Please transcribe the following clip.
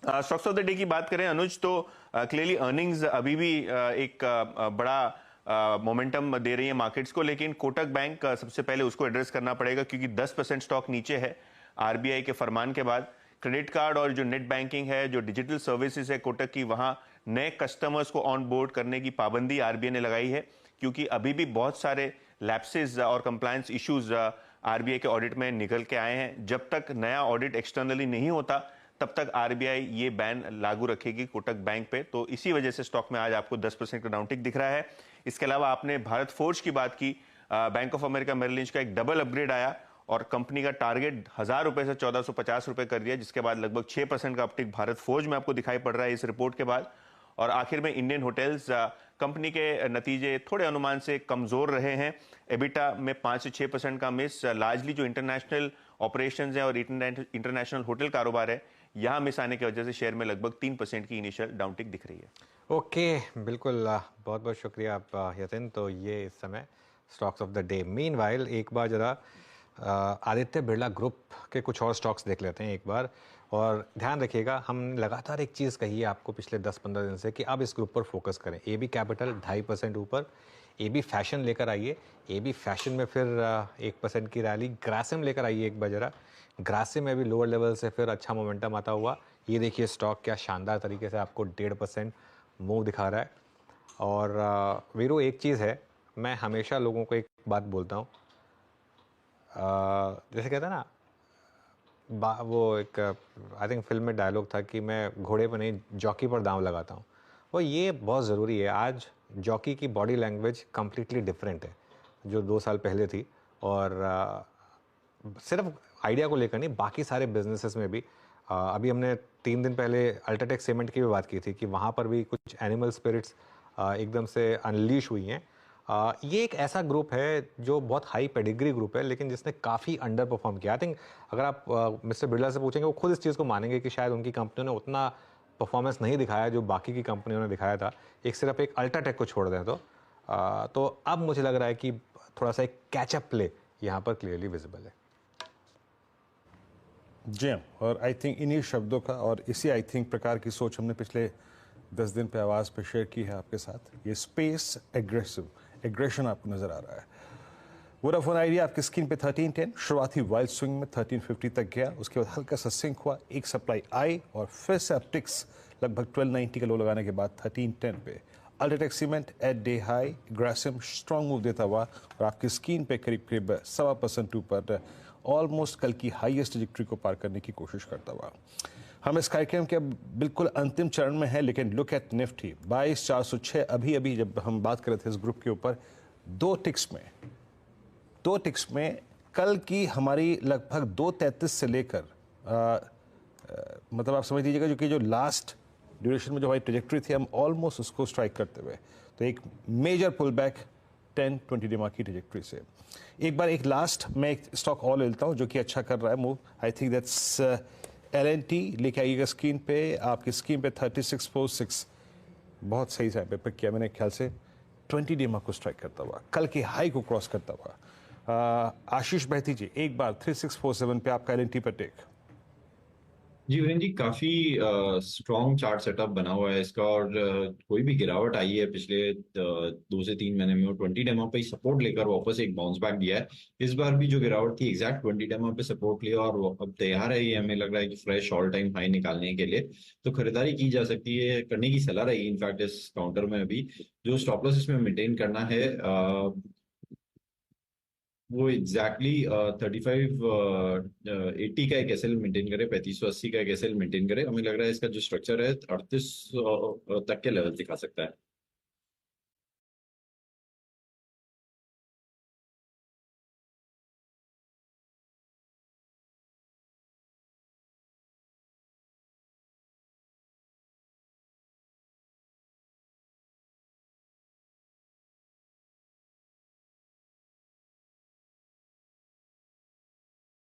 Stocks of the day की बात करें अनुज, तो क्लियरली अर्निंग्स अभी भी एक बड़ा मोमेंटम दे रही है मार्केट्स को, लेकिन कोटक बैंक सबसे पहले उसको एड्रेस करना पड़ेगा क्योंकि 10% स्टॉक नीचे है आरबीआई के फरमान के बाद। क्रेडिट कार्ड और जो नेट बैंकिंग है, जो डिजिटल सर्विसेज है कोटक की, वहां नए कस्टमर्स को ऑन बोर्ड करने की पाबंदी आरबीआई ने लगाई है क्योंकि अभी भी बहुत सारे लैप्सेस और कंप्लायंस इश्यूज आरबीआई के ऑडिट में निकल के आए हैं। जब तक नया ऑडिट एक्सटर्नली नहीं होता तब तक आरबीआई ये बैन लागू रखेगी कोटक बैंक पे। तो इसी वजह से स्टॉक में आज आपको 10% का डाउनटिक दिख रहा है। इसके अलावा आपने भारत फोर्ज की बात की, Bank of America Merrill Lynch का एक डबल अपग्रेड आया और कंपनी का टारगेट 1000 रुपए से 1450 रुपए कर दिया, जिसके बाद लगभग 6% का अपटिक भारत फोर्ज में आपको दिखाई पड़ रहा है इस रिपोर्ट के बाद। और आखिर में इंडियन होटल्स, कंपनी के नतीजे थोड़े अनुमान से कमजोर रहे हैं। एबिटा में 5 से 6% का मिस, लार्जली जो इंटरनेशनल ऑपरेशंस है और इंटरनेशनल होटल कारोबार है, यहाँ मिस आने की वजह से शेयर में लगभग 3% की इनिशियल डाउनटिक दिख रही है। ओके, बिल्कुल, बहुत बहुत शुक्रिया आप यतिन। तो ये इस समय stocks of the day. Meanwhile एक बार जरा आदित्य बिरला ग्रुप के कुछ और स्टॉक्स देख लेते हैं एक बार। और ध्यान रखिएगा, हम लगातार एक चीज़ कही है आपको पिछले 10-15 दिन से कि अब इस ग्रुप पर फोकस करें। ए बी कैपिटल 2.5% ऊपर, ए बी फैशन लेकर आइए, ए बी फैशन में फिर 1% की रैली। ग्रासिम लेकर आइए एक बार जरा, ग्रासिम में भी लोअर लेवल से फिर अच्छा मोमेंटम आता हुआ। ये देखिए स्टॉक क्या शानदार तरीके से आपको 1.5% मूव दिखा रहा है। और वीरू, एक चीज़ है, मैं हमेशा लोगों को एक बात बोलता हूँ, जैसे कहते हैं ना, वो एक आई थिंक फिल्म में डायलॉग था कि मैं घोड़े पर नहीं जॉकी पर दांव लगाता हूँ। वो ये बहुत ज़रूरी है। आज जॉकी की बॉडी लैंग्वेज कम्प्लीटली डिफरेंट है जो 2 साल पहले थी। और सिर्फ आइडिया को लेकर नहीं, बाकी सारे बिजनेसेस में भी अभी हमने 3 दिन पहले अल्ट्राटेक सीमेंट की भी बात की थी कि वहाँ पर भी कुछ एनिमल स्पिरिट्स एकदम से अनलीश हुई हैं। ये एक ऐसा ग्रुप है जो बहुत हाई पेडिग्री ग्रुप है, लेकिन जिसने काफ़ी अंडर परफॉर्म किया। आई थिंक अगर आप मिस्टर बिरला से पूछेंगे, वो खुद इस चीज़ को मानेंगे कि शायद उनकी कंपनी ने उतना परफॉर्मेंस नहीं दिखाया जो बाकी की कंपनियों ने दिखाया था, एक सिर्फ एक अल्ट्राटेक को छोड़ दें तो अब मुझे लग रहा है कि थोड़ा सा एक कैचअप प्ले यहाँ पर क्लियरली विजिबल है। जी, और आई थिंक इन्हीं शब्दों का और इसी आई थिंक प्रकार की सोच हमने पिछले 10 दिन पे आवाज़ पे शेयर की है आपके साथ। ये स्पेस एग्रेशन आपको नज़र आ रहा है। वोडाफोन आइडिया आपकी स्क्रीन पे 1310 शुरुआती वाइल्ड स्विंग में 1350 तक गया, उसके बाद हल्का सा सिंक हुआ, एक सप्लाई आई और फिर से अपटिक्स लगभग 1290 का लो लगाने के बाद 1310 पे। UltraTech cement at day high, Grasim strong move देता हुआ और आपकी स्क्रीन पे करीब करीब 1.25% ऊपर ऑलमोस्ट कल की हाईएस्ट ट्रैजेक्टरी को पार करने की कोशिश करता हुआ। हम इस कार्यक्रम के बिल्कुल अंतिम चरण में हैं, लेकिन लुक एट निफ्टी 22,406। अभी जब हम बात कर रहे थे इस ग्रुप के ऊपर, दो टिक्स में कल की हमारी लगभग 233 से लेकर मतलब आप समझ लीजिएगा जो लास्ट ड्यूरेशन में जो हमारी ट्रेजेक्ट्री थी, हम ऑलमोस्ट उसको स्ट्राइक करते हुए, तो एक मेजर पुल बैक 10-20 डेमा की ट्रेजेक्ट्री से। एक लास्ट मैं एक स्टॉक और लेता हूँ जो कि अच्छा कर रहा है move. I think that's LNT। लेके आइएगा स्क्रीन पे, आपकी स्क्रीन पे 3646 बहुत सही टाइम पे पिक किया मैंने, ख्याल से 20 डेमा को स्ट्राइक करता हुआ, कल की हाई को क्रॉस करता हुआ। आशीष बहती जी, एक बार 3647 पे आपका LNT पर टेक। जी वीरेंद्र जी, काफी स्ट्रॉन्ग चार्ट सेटअप बना हुआ है इसका और कोई भी गिरावट आई है पिछले 2 से 3 महीने में, और 20 डेमा पे सपोर्ट लेकर वापस एक बाउंस बैक दिया है। इस बार भी जो गिरावट थी एग्जैक्ट 20 डेमा पे सपोर्ट लिया और वो अब तैयार है, ये हमें लग रहा है कि फ्रेश ऑल टाइम हाई निकालने के लिए तो खरीदारी की जा सकती है, करने की सलाह रहेगी इनफैक्ट इस काउंटर में। अभी जो स्टॉप लॉस इसमें मेंटेन करना है वो एग्जैक्टली 3580 का एक एसएल मेंटेन करे, 3580 का एक एसएल मेंटेन करे। हमें लग रहा है इसका जो स्ट्रक्चर है 38 तक के लेवल दिखा सकता है।